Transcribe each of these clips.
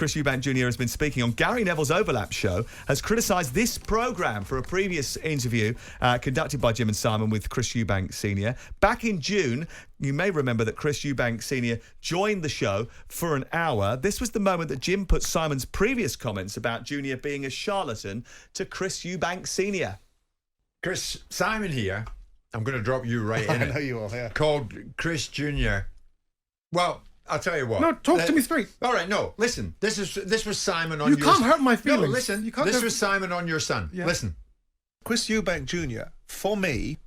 Chris Eubank Jr. has been speaking on Gary Neville's Overlap show, has criticised this programme for a previous interview conducted by Jim and Simon with Chris Eubank Sr. Back in June, you may remember that Chris Eubank Sr. joined the show for an hour. This was the moment that Jim put Simon's previous comments about Junior being a charlatan to Chris Eubank Sr. Chris, Simon here. I'm going to drop you right in. I know you are, yeah. Called Chris Jr. Well, I'll tell you what. No, talk to me straight. All right, no, listen. This was Simon on your... You can't hurt my feelings. No, listen. You can't this was Simon on your son. Yeah. Listen. Chris Eubank Jr., for me,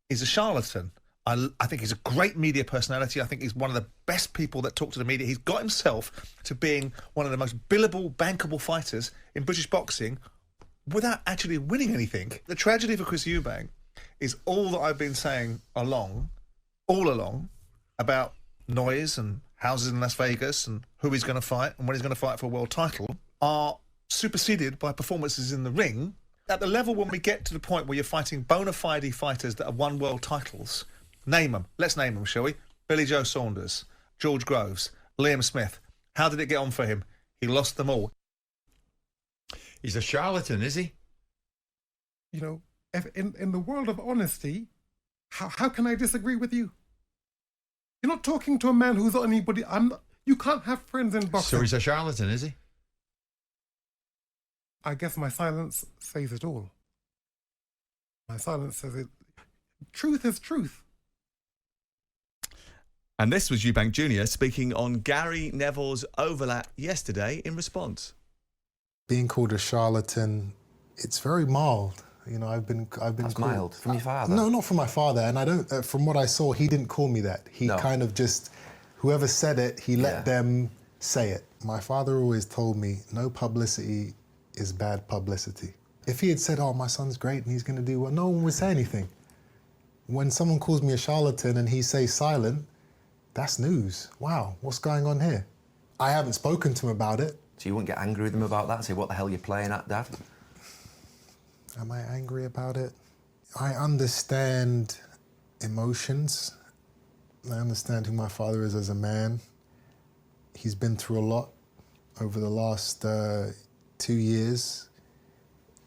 is a charlatan. I think he's a great media personality. I think he's one of the best people that talk to the media. He's got himself to being one of the most billable, bankable fighters in British boxing without actually winning anything. The tragedy for Chris Eubank is all that I've been saying all along, about noise and houses in Las Vegas and who he's going to fight and when he's going to fight for a world title are superseded by performances in the ring. At the level when we get to the point where you're fighting bona fide fighters that have won world titles, name them. Let's name them, shall we? Billy Joe Saunders, George Groves, Liam Smith. How did it get on for him? He lost them all. He's a charlatan, is he? You know, if in the world of honesty, how can I disagree with you? You're not talking to a man who's not anybody. You can't have friends in boxing. So he's a charlatan, is he? I guess my silence says it all. My silence says it. Truth is truth. And this was Eubank Jr. speaking on Gary Neville's Overlap yesterday in response. Being called a charlatan, it's very mild. You know, I've been That's called, mild from your father. No, not from my father. And I don't. From what I saw, he didn't call me that. He kind of just, whoever said it, he let them say it. My father always told me, no publicity is bad publicity. If he had said, "Oh, my son's great and he's going to do well," no one would say anything. When someone calls me a charlatan and he stays silent, that's news. Wow, what's going on here? I haven't spoken to him about it. So you wouldn't get angry with him about that and say, "What the hell are you playing at, Dad?" Am I angry about it? I understand emotions. I understand who my father is as a man. He's been through a lot over the last 2 years.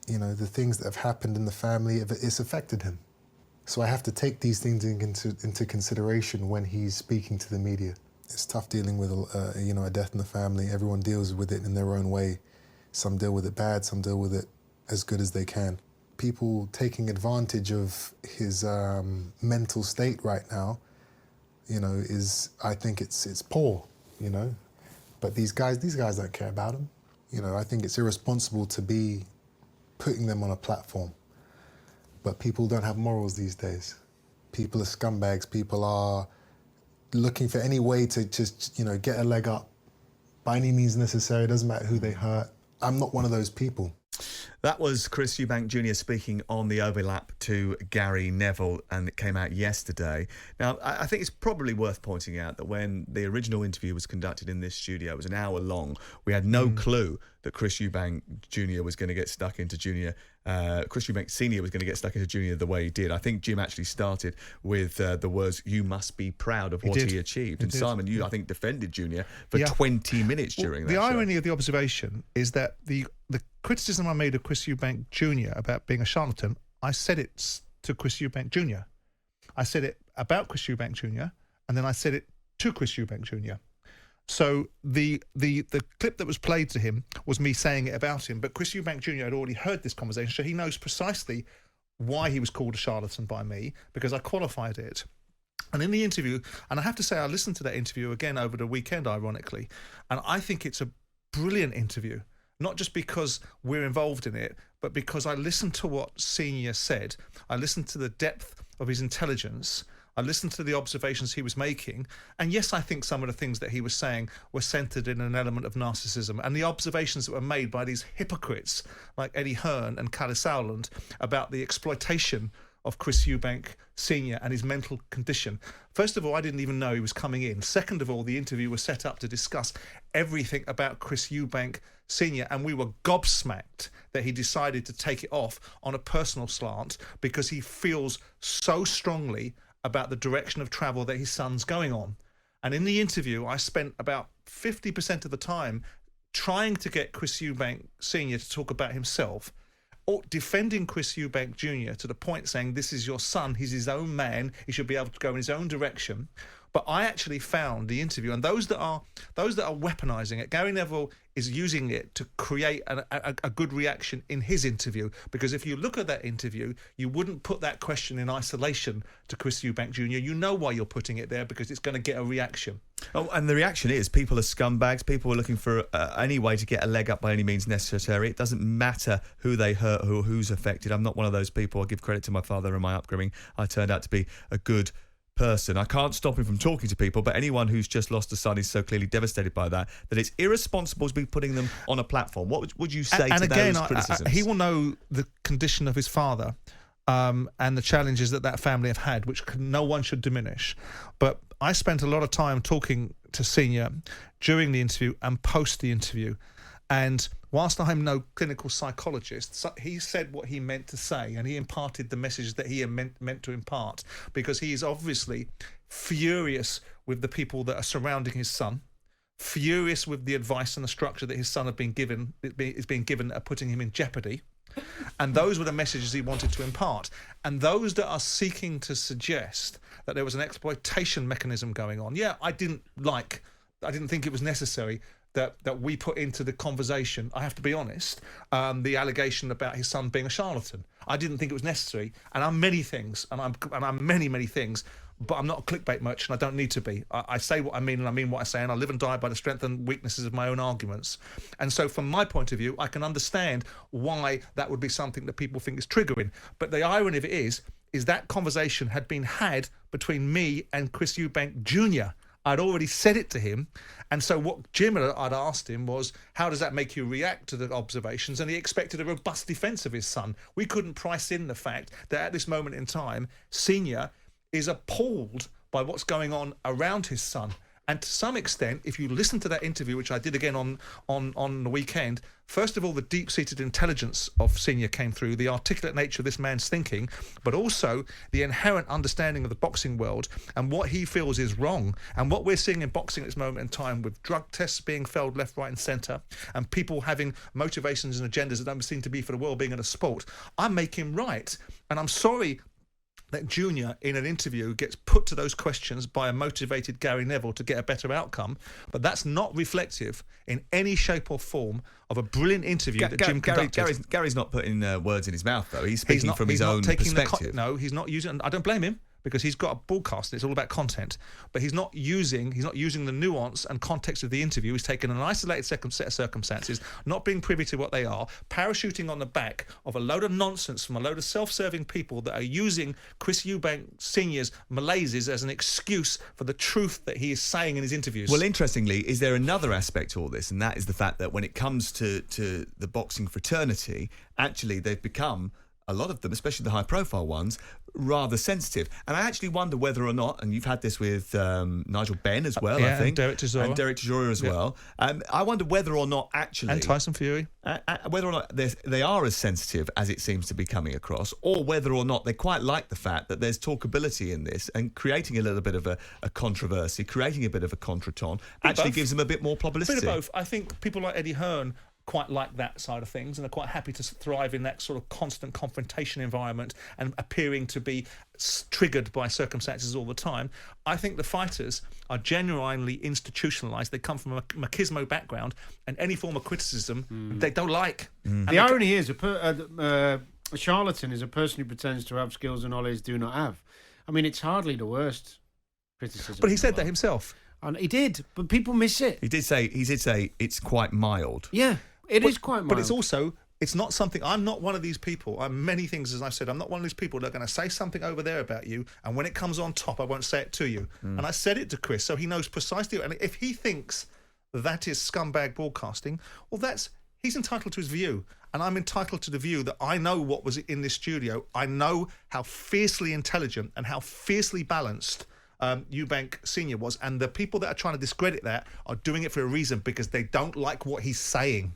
You know, the things that have happened in the family, it's affected him. So I have to take these things into consideration when he's speaking to the media. It's tough dealing with, you know, a death in the family. Everyone deals with it in their own way. Some deal with it bad, some deal with it as good as they can. People taking advantage of his mental state right now, you know, I think it's poor, you know. But these guys don't care about him. You know, I think it's irresponsible to be putting them on a platform. But people don't have morals these days. People are scumbags. People are looking for any way to just, you know, get a leg up by any means necessary. It doesn't matter who they hurt. I'm not one of those people. That was Chris Eubank Jr. speaking on the Overlap to Gary Neville, and it came out yesterday. Now, I think it's probably worth pointing out that when the original interview was conducted in this studio, it was an hour long. We had no clue that Chris Eubank Jr. was going to get stuck into Junior. Chris Eubank Sr. was going to get stuck into Junior the way he did. I think Jim actually started with the words, "You must be proud of what he achieved." And Simon, you, I think, defended Junior for 20 minutes during that show. The irony of the observation is that the criticism I made of Chris Eubank Jr. about being a charlatan, I said it to Chris Eubank Jr. I said it about Chris Eubank Jr. and then I said it to Chris Eubank Jr. So the clip that was played to him was me saying it about him, but Chris Eubank Jr. had already heard this conversation, so he knows precisely why he was called a charlatan by me, because I qualified it. And in the interview, and I have to say I listened to that interview again over the weekend, ironically, and I think it's a brilliant interview. Not just because we're involved in it, but because I listened to what Senior said. I listened to the depth of his intelligence. I listened to the observations he was making. And yes, I think some of the things that he was saying were centred in an element of narcissism. And the observations that were made by these hypocrites like Eddie Hearn and Kalle Sauerland about the exploitation of Chris Eubank Sr. and his mental condition. First of all, I didn't even know he was coming in. Second of all, the interview was set up to discuss everything about Chris Eubank Sr. and we were gobsmacked that he decided to take it off on a personal slant because he feels so strongly about the direction of travel that his son's going on. And in the interview, I spent about 50% of the time trying to get Chris Eubank Sr. to talk about himself, or defending Chris Eubank Jr. to the point saying, this is your son, he's his own man, he should be able to go in his own direction. But I actually found the interview, and those that are weaponising it, Gary Neville is using it to create a good reaction in his interview. Because if you look at that interview, you wouldn't put that question in isolation to Chris Eubank Jr. You know why you're putting it there, because it's going to get a reaction. Oh, and the reaction is people are scumbags. People are looking for any way to get a leg up by any means necessary. It doesn't matter who they hurt or who's affected. I'm not one of those people. I give credit to my father and my upbringing. I turned out to be a good person. I can't stop him from talking to people, but anyone who's just lost a son is so clearly devastated by that it's irresponsible to be putting them on a platform. What would you say to those criticisms? He will know the condition of his father and the challenges that family have had, which no one should diminish. But I spent a lot of time talking to Senior during the interview and post the interview. And whilst I'm no clinical psychologist, he said what he meant to say, and he imparted the message that he meant to impart, because he is obviously furious with the people that are surrounding his son, furious with the advice and the structure that his son is being given that are putting him in jeopardy. And those were the messages he wanted to impart. And those that are seeking to suggest that there was an exploitation mechanism going on, I didn't think it was necessary that we put into the conversation, I have to be honest, the allegation about his son being a charlatan. I didn't think it was necessary, and I'm many things, and I'm many things, but I'm not a clickbait merchant. I don't need to be. I say what I mean, and I mean what I say, and I live and die by the strength and weaknesses of my own arguments. And so from my point of view, I can understand why that would be something that people think is triggering. But the irony of it is that conversation had been had between me and Chris Eubank Jr. I'd already said it to him. And so what Jim I'd asked him was, how does that make you react to the observations? And he expected a robust defence of his son. We couldn't price in the fact that at this moment in time, Senior is appalled by what's going on around his son. And to some extent, if you listen to that interview, which I did again on the weekend, first of all, the deep-seated intelligence of Senior came through, the articulate nature of this man's thinking, but also the inherent understanding of the boxing world and what he feels is wrong. And what we're seeing in boxing at this moment in time, with drug tests being failed left, right and centre, and people having motivations and agendas that don't seem to be for the well-being of the sport, I make him right. And I'm sorry that Junior, in an interview, gets put to those questions by a motivated Gary Neville to get a better outcome, but that's not reflective in any shape or form of a brilliant interview that Jim conducted. Gary's not putting words in his mouth, though. He's speaking from his own perspective. No, he's not using. I don't blame him, because he's got a broadcast and it's all about content. But he's not using the nuance and context of the interview. He's taken an isolated set of circumstances, not being privy to what they are, parachuting on the back of a load of nonsense from a load of self-serving people that are using Chris Eubank Sr.'s malaises as an excuse for the truth that he is saying in his interviews. Well, interestingly, is there another aspect to all this, and that is the fact that when it comes to the boxing fraternity, actually they've become, a lot of them, especially the high-profile ones, rather sensitive. And I actually wonder whether or not, and you've had this with Nigel Benn as well, I think. And Derek Chisora. And Derek Chisora as well. I wonder whether or not actually... And Tyson Fury. Whether or not they are as sensitive as it seems to be coming across, or whether or not they quite like the fact that there's talkability in this and creating a little bit of a controversy, creating a bit of a contretemps, actually gives them a bit more publicity. A bit of both. I think people like Eddie Hearn quite like that side of things, and are quite happy to thrive in that sort of constant confrontation environment and appearing to be triggered by circumstances all the time. I think the fighters are genuinely institutionalised. They come from a machismo background, and any form of criticism they don't like. The irony is, a charlatan is a person who pretends to have skills and knowledge do not have. I mean, it's hardly the worst criticism. But he said that himself. And he did, but people miss it. He did say it's quite mild. Yeah. It is quite mild. But it's not something... I'm not one of these people. I'm many things, as I've said. I'm not one of these people that are going to say something over there about you, and when it comes on top, I won't say it to you. And I said it to Chris, so he knows precisely. And if he thinks that is scumbag broadcasting, well, he's entitled to his view. And I'm entitled to the view that I know what was in this studio. I know how fiercely intelligent and how fiercely balanced Eubank Sr. was. And the people that are trying to discredit that are doing it for a reason, because they don't like what he's saying.